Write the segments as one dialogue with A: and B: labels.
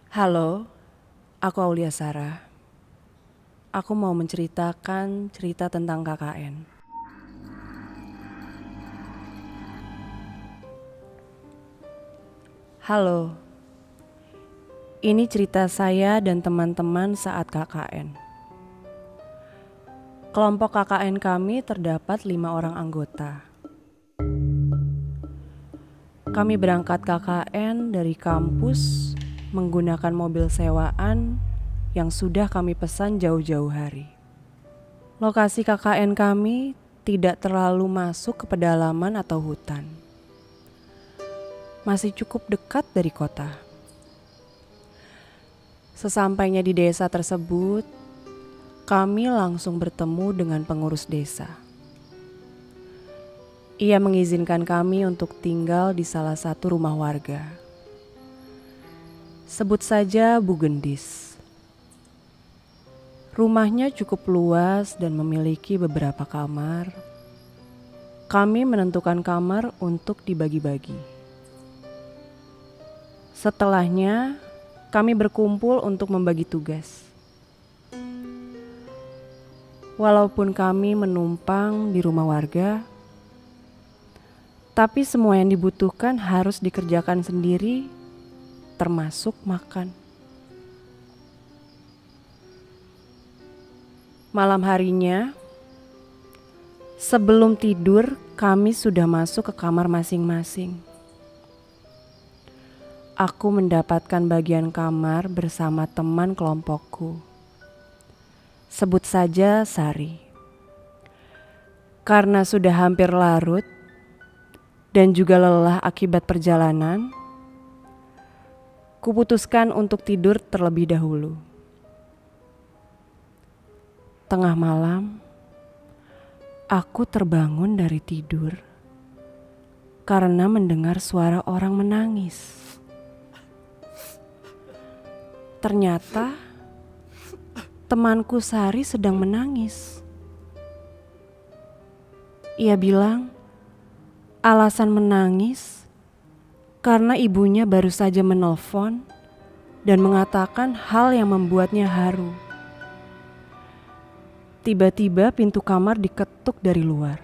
A: Halo, aku Aulia Sarah. Aku mau menceritakan cerita tentang KKN. Halo, ini cerita saya dan teman-teman saat KKN. Kelompok KKN kami terdapat 5 orang anggota. Kami berangkat KKN dari kampus menggunakan mobil sewaan yang sudah kami pesan jauh-jauh hari. Lokasi KKN kami tidak terlalu masuk ke pedalaman atau hutan. Masih cukup dekat dari kota. Sesampainya di desa tersebut, kami langsung bertemu dengan pengurus desa. Ia mengizinkan kami untuk tinggal di salah satu rumah warga. Sebut saja Bu Gendis. Rumahnya cukup luas dan memiliki beberapa kamar. Kami menentukan kamar untuk dibagi-bagi. Setelahnya, kami berkumpul untuk membagi tugas. Walaupun kami menumpang di rumah warga, tapi semua yang dibutuhkan harus dikerjakan sendiri, termasuk makan. Malam harinya, sebelum tidur, kami sudah masuk ke kamar masing-masing. Aku mendapatkan bagian kamar bersama teman kelompokku. Sebut saja Sari. Karena sudah hampir larut dan juga lelah akibat perjalanan, kuputuskan untuk tidur terlebih dahulu. Tengah malam, aku terbangun dari tidur karena mendengar suara orang menangis. Ternyata temanku Sari sedang menangis. Ia bilang alasan menangis karena ibunya baru saja menelpon dan mengatakan hal yang membuatnya haru. Tiba-tiba pintu kamar diketuk dari luar.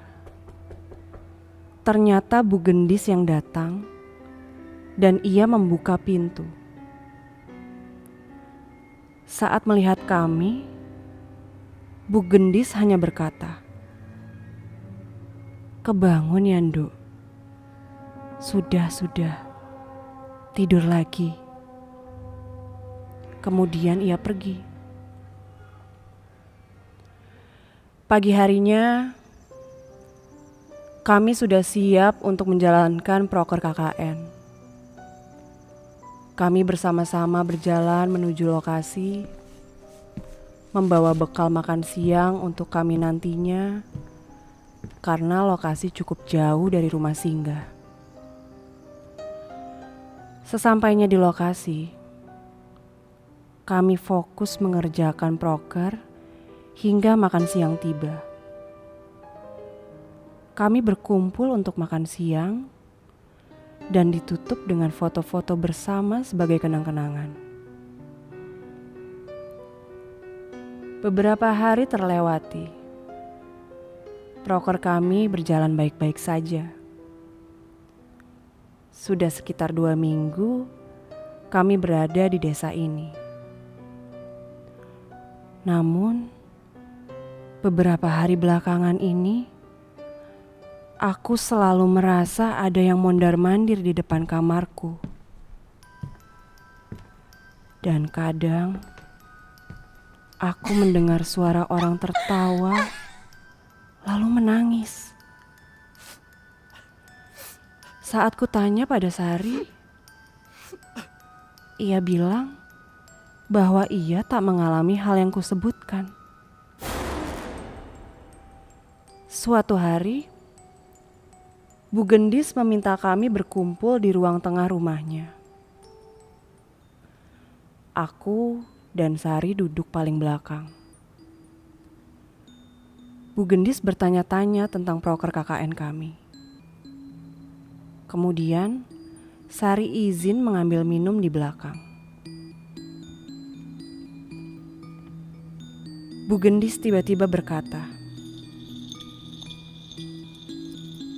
A: Ternyata Bu Gendis yang datang dan ia membuka pintu. Saat melihat kami, Bu Gendis hanya berkata, "Kebangun ya, Nduk. Sudah, tidur lagi." Kemudian ia pergi. Pagi harinya, kami sudah siap untuk menjalankan proker KKN. Kami bersama-sama berjalan menuju lokasi, membawa bekal makan siang untuk kami nantinya, karena lokasi cukup jauh dari rumah singgah. Sesampainya di lokasi, kami fokus mengerjakan proker hingga makan siang tiba. Kami berkumpul untuk makan siang dan ditutup dengan foto-foto bersama sebagai kenang-kenangan. Beberapa hari terlewati. Proker kami berjalan baik-baik saja. Sudah sekitar 2 minggu kami berada di desa ini. Namun, beberapa hari belakangan ini, aku selalu merasa ada yang mondar-mandir di depan kamarku. Dan kadang, aku mendengar suara orang tertawa, lalu menangis. Saat ku tanya pada Sari, ia bilang bahwa ia tak mengalami hal yang kusebutkan. Suatu hari, Bu Gendis meminta kami berkumpul di ruang tengah rumahnya. Aku dan Sari duduk paling belakang. Bu Gendis bertanya-tanya tentang proker KKN kami. Kemudian, Sari izin mengambil minum di belakang. Bu Gendis tiba-tiba berkata,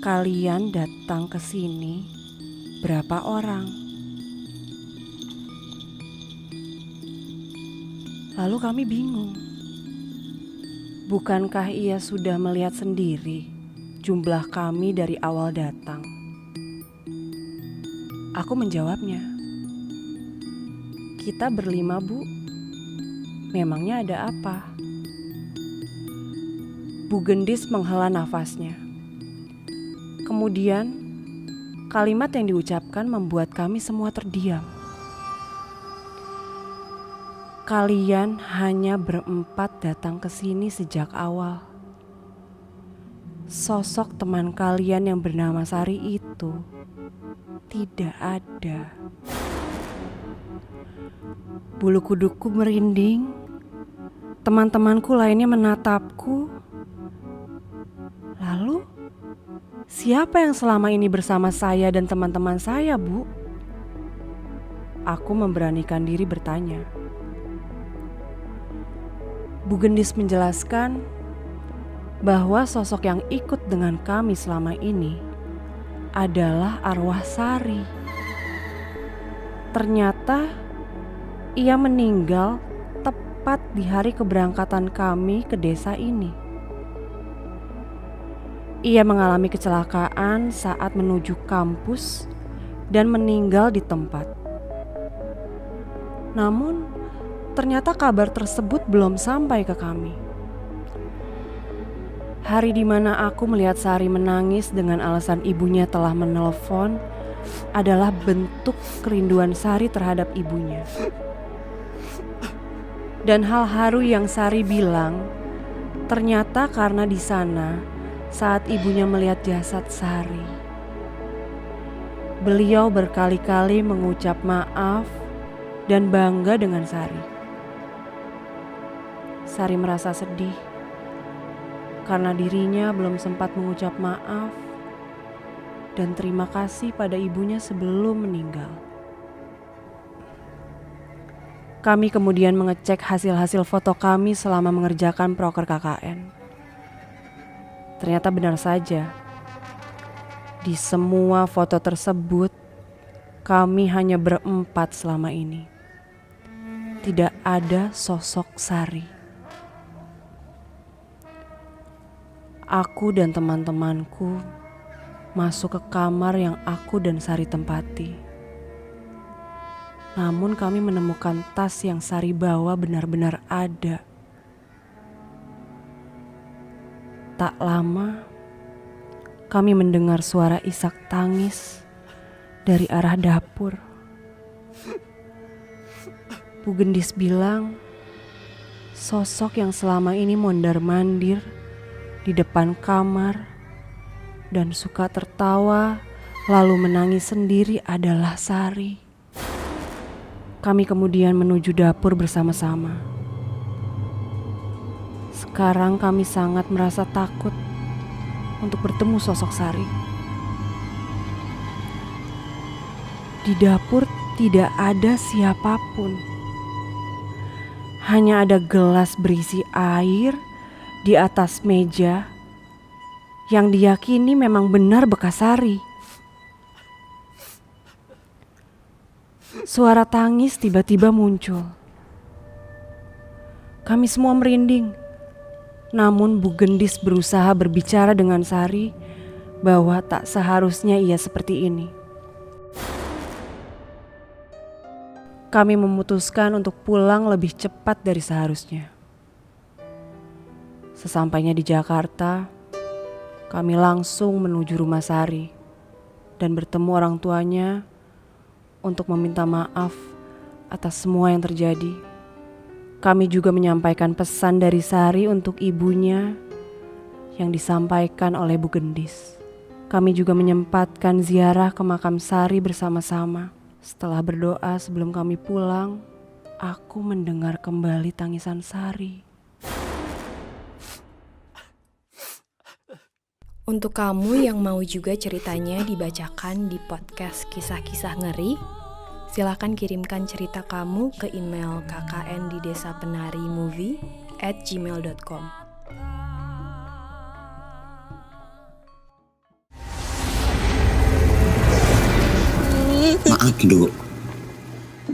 A: "Kalian datang ke sini berapa orang?" Lalu kami bingung. Bukankah ia sudah melihat sendiri jumlah kami dari awal datang? Aku menjawabnya, "Kita berlima, Bu. Memangnya ada apa?" Bu Gendis menghela nafasnya. Kemudian, kalimat yang diucapkan membuat kami semua terdiam. "Kalian hanya berempat datang ke sini sejak awal. Sosok teman kalian yang bernama Sari itu tidak ada." Bulu kuduku merinding. Teman-temanku lainnya menatapku. Lalu, siapa yang selama ini bersama saya dan teman-teman saya, Bu? Aku memberanikan diri bertanya. Bu Gendis menjelaskan bahwa sosok yang ikut dengan kami selama ini adalah arwah Sari. Ternyata ia meninggal tepat di hari keberangkatan kami ke desa ini. Ia mengalami kecelakaan saat menuju kampus dan meninggal di tempat. Namun, ternyata kabar tersebut belum sampai ke kami. Hari di mana aku melihat Sari menangis dengan alasan ibunya telah menelpon adalah bentuk kerinduan Sari terhadap ibunya. Dan hal haru yang Sari bilang, ternyata karena di sana saat ibunya melihat jasad Sari, beliau berkali-kali mengucap maaf dan bangga dengan Sari. Sari merasa sedih karena dirinya belum sempat mengucap maaf dan terima kasih pada ibunya sebelum meninggal. Kami kemudian mengecek hasil-hasil foto kami selama mengerjakan proker KKN. Ternyata benar saja, di semua foto tersebut kami hanya berempat selama ini. Tidak ada sosok Sari. Aku dan teman-temanku masuk ke kamar yang aku dan Sari tempati. Namun kami menemukan tas yang Sari bawa benar-benar ada. Tak lama, kami mendengar suara isak tangis dari arah dapur. Bu Gendis bilang, sosok yang selama ini mondar-mandir di depan kamar dan suka tertawa lalu menangis sendiri adalah Sari. Kami kemudian menuju dapur bersama-sama. Sekarang kami sangat merasa takut untuk bertemu sosok Sari. Di dapur tidak ada siapapun. Hanya ada gelas berisi air di atas meja yang diyakini memang benar bekas Sari. Suara tangis tiba-tiba muncul. Kami semua merinding. Namun Bu Gendis berusaha berbicara dengan Sari bahwa tak seharusnya ia seperti ini. Kami memutuskan untuk pulang lebih cepat dari seharusnya. Sesampainya di Jakarta, kami langsung menuju rumah Sari dan bertemu orang tuanya untuk meminta maaf atas semua yang terjadi. Kami juga menyampaikan pesan dari Sari untuk ibunya yang disampaikan oleh Bu Gendis. Kami juga menyempatkan ziarah ke makam Sari bersama-sama. Setelah berdoa sebelum kami pulang, aku mendengar kembali tangisan Sari.
B: Untuk kamu yang mau juga ceritanya dibacakan di podcast Kisah-Kisah Ngeri, silakan kirimkan cerita kamu ke email kkndidesapenarimovie @gmail.com.
C: Maaf, Nduk.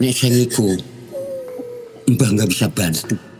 C: Nek saya iku Mbah nggak bisa bantu.